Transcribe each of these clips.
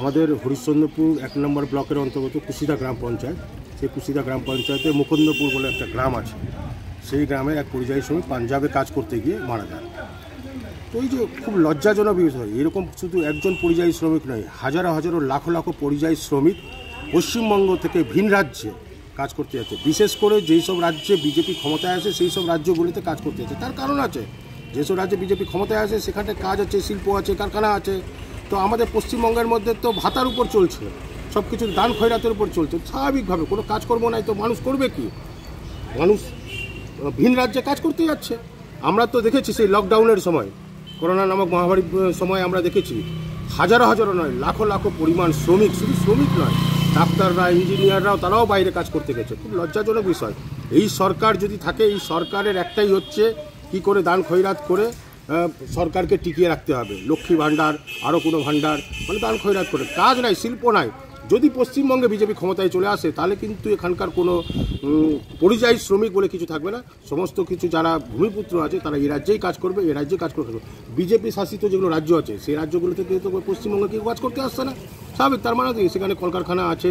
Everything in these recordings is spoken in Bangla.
আমাদের হরিশ্চন্দ্রপুর 1 নম্বর ব্লকের অন্তর্গত কুশিদা গ্রাম পঞ্চায়েত। সেই কুশিদা গ্রাম পঞ্চায়েতে মুকুন্দপুর বলে একটা গ্রাম আছে। সেই গ্রামের এক পরিযায়ী শ্রমিক পাঞ্জাবে কাজ করতে গিয়ে মারা যায়। তো এই যে খুব লজ্জাজনক বিষয়, এরকম শুধু একজন পরিযায়ী শ্রমিক নয়, হাজারো হাজারো লাখো লাখো পরিযায়ী শ্রমিক পশ্চিমবঙ্গ থেকে ভিন রাজ্যে কাজ করতে যাচ্ছে। বিশেষ করে যেই সব রাজ্যে বিজেপি ক্ষমতায় আসে সেই সব রাজ্যগুলিতে কাজ করতে যাচ্ছে। তার কারণ আছে, যেসব রাজ্যে বিজেপি ক্ষমতায় আসে সেখানে কাজ আছে, শিল্প আছে, কারখানা আছে। তো আমাদের পশ্চিমবঙ্গের মধ্যে তো ভাতার উপর চলছে, সব কিছু দান খয়রাতের উপর চলছে। স্বাভাবিকভাবে কোনো কাজকর্ম নাই তো মানুষ করবে কি? মানুষ ভিন রাজ্যে কাজ করতে যাচ্ছে। আমরা তো দেখেছি সেই লকডাউনের সময়, করোনা নামক মহামারীর সময় আমরা দেখেছি হাজারো হাজারো নয় লাখো লাখো পরিমাণ শ্রমিক, শুধু শ্রমিক নয়, ডাক্তাররা, ইঞ্জিনিয়াররাও তারাও বাইরে কাজ করতে গেছে। খুব লজ্জাজনক বিষয়। এই সরকার যদি থাকে, এই সরকারের একটাই হচ্ছে কি করে দান খয়রাত করে সরকারকে টিকিয়ে রাখতে হবে। লক্ষ্মী ভাণ্ডার, আরও কোনো ভাণ্ডার, মানে দান খয়রাত করে কাজ নাই, শিল্প নাই। যদি পশ্চিমবঙ্গে বিজেপি ক্ষমতায় চলে আসে তাহলে কিন্তু এখানকার কোনো পরিযায়ী শ্রমিক বলে কিছু থাকবে না। সমস্ত কিছু যারা ভূমিপুত্র আছে তারা এই রাজ্যেই কাজ করবে, এই রাজ্যে কাজ করতে হবে। বিজেপি শাসিত যেগুলো রাজ্য আছে সেই রাজ্যগুলো থেকে তো পশ্চিমবঙ্গে কেউ কাজ করতে আসছে না, স্বাভাবিক। তার মানে সেখানে কলকারখানা আছে,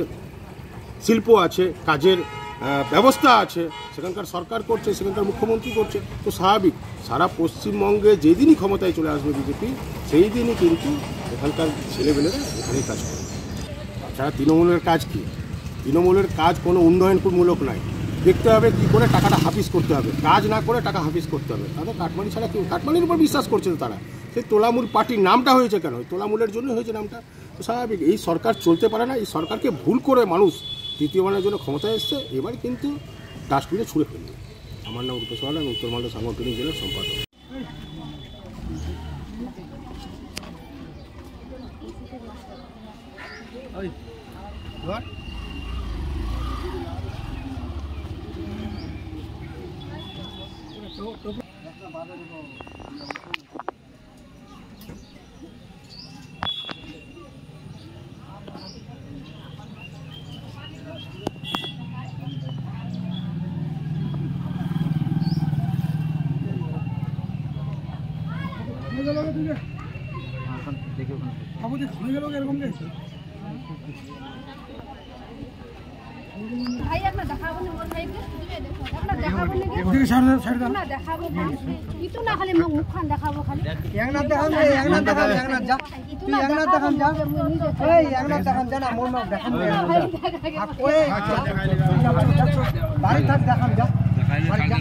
শিল্প আছে, কাজের ব্যবস্থা আছে, সেখানকার সরকার করছে, সেখানকার মুখ্যমন্ত্রী করছে। তো স্বাভাবিক সারা পশ্চিমবঙ্গে যেদিনই ক্ষমতায় চলে আসবে বিজেপি সেই দিনই কিন্তু এখানকার ছেলেমেয়েরা এখানেই কাজ করবে। তাছাড়া তৃণমূলের কাজ কি? তৃণমূলের কাজ কোনো উন্নয়নমূলক নয়। দেখতে হবে কী করে টাকাটা হাফিজ করতে হবে, কাজ না করে টাকা হাফিজ করতে হবে। তাদের কাটমানি ছাড়া কেউ, কাটমানির উপর বিশ্বাস করছে তারা। সেই তোলামূল পার্টির নামটা হয়েছে কেন? তোলামূলের জন্য হয়েছে নামটা। তো স্বাভাবিক এই সরকার চলতে পারে না। এই সরকারকে ভুল করে মানুষ তৃতীয়বারের জন্য ক্ষমতায় এসছে, এবার কিন্তু ডাস্টবিনে ছুঁড়ে ফেলবে। আমার নাম রূপেশ মাল, আমি উত্তর মালদা সাংগঠনিক জেলার সম্পাদক। ভাই আপনার দেখাবো না, মোর ভাইকে আপনার দেখাবো না, দেখাবো ইটু না, খালি মুখখান দেখাবো, খালি একনাথ দেখান দে, একনাথ দেখান, একনাথ যা তুই একনাথ দেখান যা, এই একনাথ দেখান যা না, মোর মুখ দেখান দে, ওই বাড়ি থাক দেখান যা, বাড়ি যা।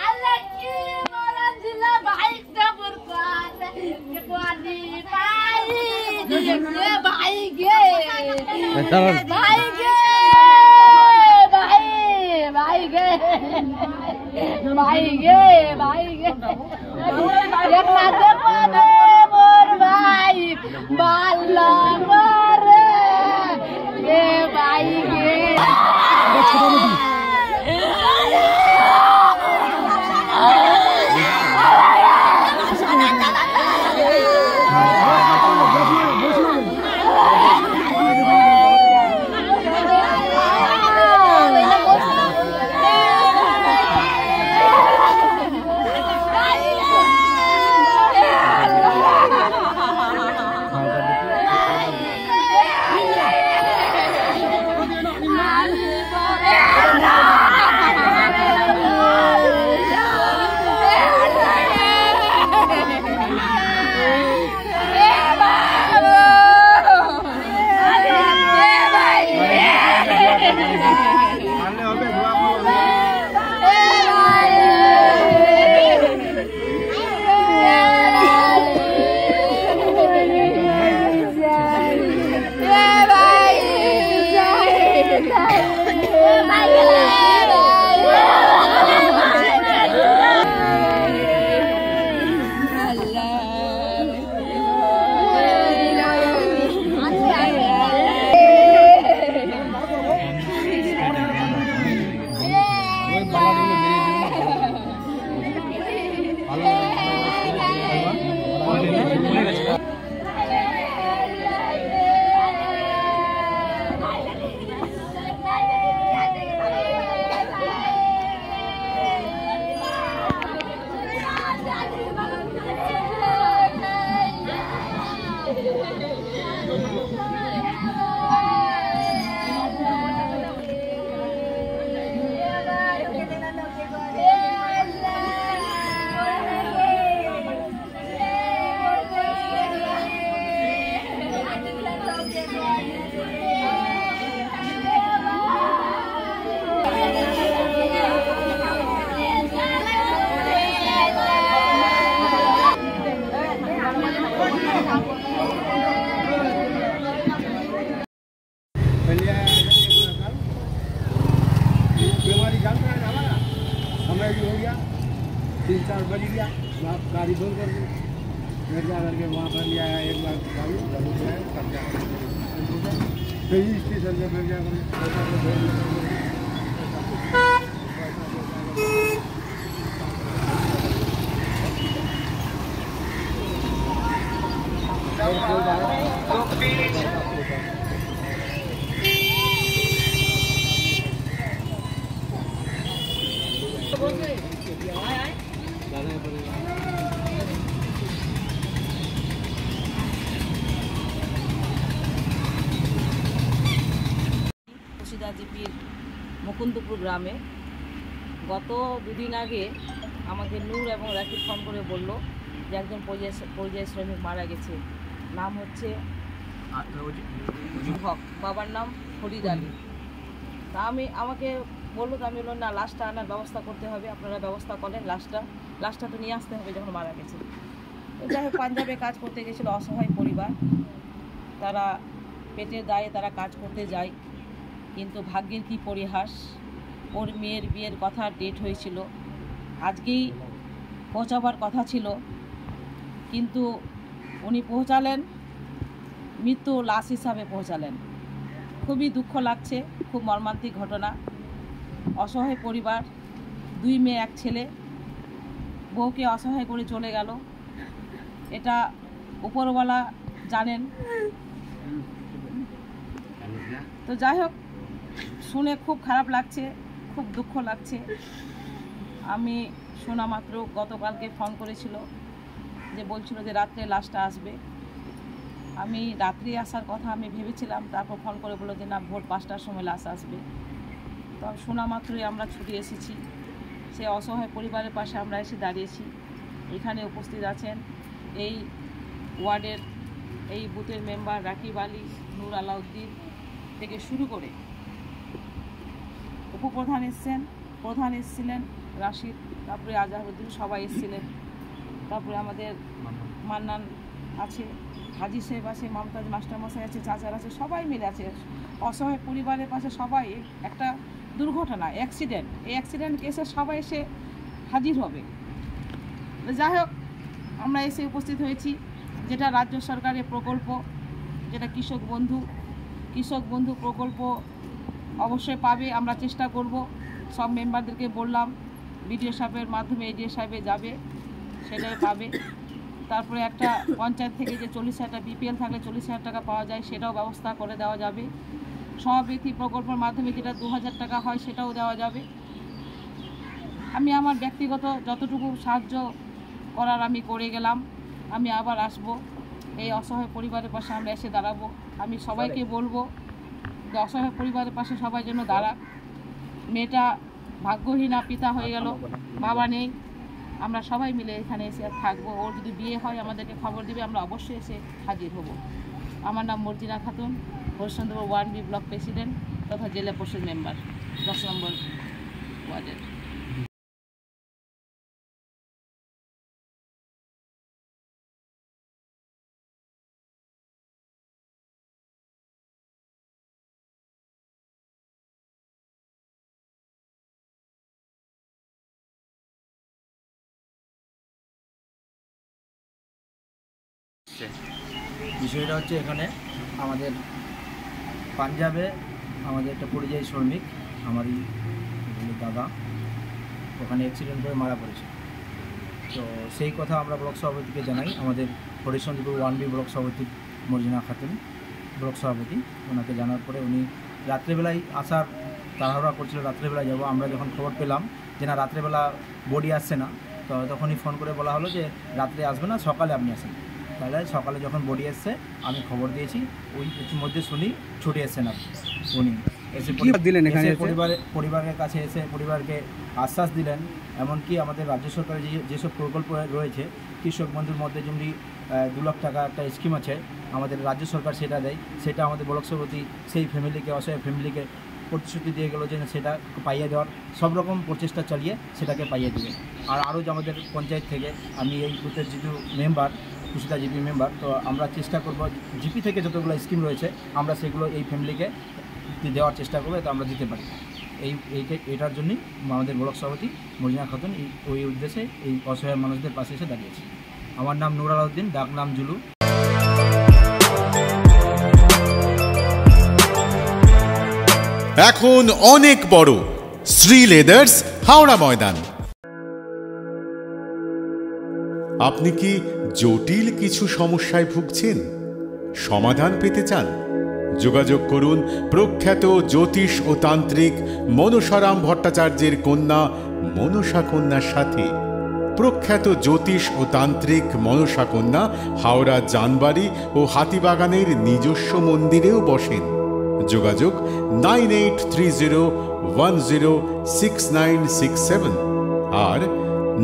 আল্লাহ কি মোরা দিলা ভাই কবর পারে কোয়াদি ভাই গে ভাই গে ভাই গে ভাই ভাই গে ভাই গে ভাই গে একলা দেখো রে মোর ভাই বাল্লা করে গে ভাই গে करके वहाँ पर लिया एक बार गाड़ी जरूर है कब्जा फिर स्टेशन से फिर जाकर কুশিদা জিপির মুকুন্দপুর গ্রামে গত দুদিন আগে আমাদের নূর এবং রাকিব ফোন করে বলল যে একজন পরিযায়ী শ্রমিক মারা গেছে। নাম হচ্ছে হক, বাবার নাম ফরিদ আলী। তা আমাকে বললো, তো আমি বললাম না, লাশটা আনার ব্যবস্থা করতে হবে, আপনারা ব্যবস্থা করেন, লাশটা তো নিয়ে আসতে হবে যখন মারা গেছে। তো যাই হোক, পাঞ্জাবে কাজ করতে গেছিলো অসহায় পরিবার, তারা পেটের দায়ে তারা কাজ করতে যায়। কিন্তু ভাগ্যের কি পরিহাস, ওর মেয়ের বিয়ের কথা ডেট হয়েছিল, আজকেই পৌঁছাবার কথা ছিল, কিন্তু উনি পৌঁছালেন মৃত্যু লাশ হিসাবে পৌঁছালেন। খুবই দুঃখ লাগছে, খুব মর্মান্তিক ঘটনা। অসহায় পরিবার, 2 মেয়ে 1 ছেলে, বউকে অসহায় করে চলে গেল। এটা উপরওয়ালা জানেন। তো যাই হোক, শুনে খুব খারাপ লাগছে, খুব দুঃখ লাগছে। আমি শোনা মাত্র গতকালকে ফোন করেছিল, যে বলছিল যে রাত্রে লাশটা আসবে। আমি রাত্রি আসার কথা আমি ভেবেছিলাম, তারপর ফোন করে বললো যে না, ভোর 5টার সময় লাশ আসবে। তো শোনা মাত্রই আমরা ছুটে এসেছি, সে অসহায় পরিবারের পাশে আমরা এসে দাঁড়িয়েছি। এখানে উপস্থিত আছেন এই ওয়ার্ডের এই বুথের মেম্বার রাকিব আলী, নূর আলাউদ্দিন থেকে শুরু করে উপপ্রধান এসছেন, প্রধান এসেছিলেন রাশিদ, তারপরে আজহারউদ্দিন, সবাই এসেছিলেন। তারপরে আমাদের মান্নান আছে, হাজি সাহেব আছে, মমতাজ মাস্টারমশাই আছে, চাচার আছে, সবাই মিলে আছে। অসহায় পরিবারের পাশে সবাই। একটা দুর্ঘটনা, অ্যাক্সিডেন্ট, এই অ্যাক্সিডেন্ট কেসে সবাই এসে হাজির হবে। যাই হোক, আমরা এসে উপস্থিত হয়েছি, যেটা রাজ্য সরকারের প্রকল্প, যেটা কৃষক বন্ধু প্রকল্প অবশ্যই পাবে। আমরা চেষ্টা করব, সব মেম্বারদেরকে বললাম, বিডিও সাহেবের মাধ্যমে এডিও সাহেবে যাবে, সেটাই পাবে। তারপরে একটা পঞ্চায়েত থেকে যে 40,000 টাকা বিপিএল থাকলে 40,000 টাকা পাওয়া যায়, সেটাও ব্যবস্থা করে দেওয়া যাবে। সহবৃত্তি প্রকল্পের মাধ্যমে যেটা 2,000 টাকা হয়, সেটাও দেওয়া যাবে। আমি আমার ব্যক্তিগত যতটুকু সাহায্য করার আমি করে গেলাম। আমি আবার আসব, এই অসহায় পরিবারের পাশে আমরা এসে দাঁড়াবো। আমি সবাইকে বলবো যে অসহায় পরিবারের পাশে সবাই যেন দাঁড়াক। মেয়েটা ভাগ্যহীনা, পিতা হয়ে গেল, বাবা নেই। আমরা সবাই মিলে এখানে এসে থাকবো। ওর যদি বিয়ে হয় আমাদেরকে খবর দিবে, আমরা অবশ্যই এসে হাজির হব। আমার নাম Marjina Khatun, Harishchandrapur 1B block president তথা জেলা পরিষদ মেম্বার 10 নম্বর ওয়ার্ডের। বিষয়টা হচ্ছে, এখানে আমাদের পাঞ্জাবে আমাদের একটা পরিযায়ী শ্রমিক, আমারই দাদা, ওখানে অ্যাক্সিডেন্ট করে মারা পড়েছে। তো সেই কথা আমরা ব্লক সভাপতিকে জানাই। আমাদের হরিশ্চন্দ্রপুর 1B ব্লক সভাপতি মর্জিনা খাতুন, ব্লক সভাপতি, ওনাকে জানার পরে উনি রাত্রেবেলায় আসার তাড়াহুড়া করছিল, রাত্রেবেলায় যাব। আমরা যখন খবর পেলাম যে না, রাত্রেবেলা বডি আসছে না, তো তখনই ফোন করে বলা হলো যে রাত্রে আসবে না, সকালে আপনি আসেন। তাহলে সকালে যখন বডি এসছে, আমি খবর দিয়েছি, ওই মধ্যে শুনি ছুটে এসছেন উনি এসে দিলেন এখানে পরিবারের কাছে এসে পরিবারকে আশ্বাস দিলেন। এমনকি আমাদের রাজ্য সরকারের যেসব প্রকল্প রয়েছে, কৃষক বন্ধুর মধ্যে যেমনি 2 লাখ টাকা একটা স্কিম আছে, আমাদের রাজ্য সরকার সেটা দেয়। সেটা আমাদের ব্লক সভাপতি সেই ফ্যামিলিকে, অসহায় ফ্যামিলিকে প্রতিশ্রুতি দিয়ে গেল যে সেটা পাইয়ে দেওয়ার সব রকম প্রচেষ্টা চালিয়ে সেটাকে পাইয়ে দেবে। আর আরও যে আমাদের পঞ্চায়েত থেকে, আমি এই বুথের যেহেতু মেম্বার, কুশিদা জিপি মেম্বার, তো আমরা চেষ্টা করব জিপি থেকে যতগুলো স্কিম রয়েছে আমরা সেগুলো এই ফ্যামিলিকে দেওয়ার চেষ্টা করবো, তো আমরা দিতে পারি। এটার জন্যই আমাদের ব্লক সভাপতি মর্জিনা খাতুন ওই উদ্দেশ্যে এই অসহায় মানুষদের পাশে এসে দাঁড়িয়েছে। আমার নাম নুর আলাউদ্দিন, ডাক নাম জুলু। এখন অনেক বড় শ্রী লেদার্স, হাওড়া ময়দান। আপনি কি জটিল কিছু সমস্যায় ভুগছেন, সমাধান পেতে চান? যোগাযোগ করুন প্রখ্যাত জ্যোতিষ ও তান্ত্রিক মনসারাম ভট্টাচার্যের কন্যা মনসা কন্যার সাথে। প্রখ্যাত জ্যোতিষ ও তান্ত্রিক মনসা কন্যা হাওড়া জানবাড়ি ও হাতিবাগানের নিজস্ব মন্দিরেও বসেন। যোগাযোগ 9830106967 আর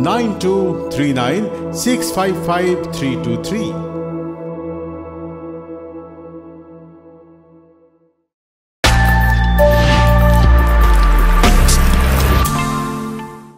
9239655323।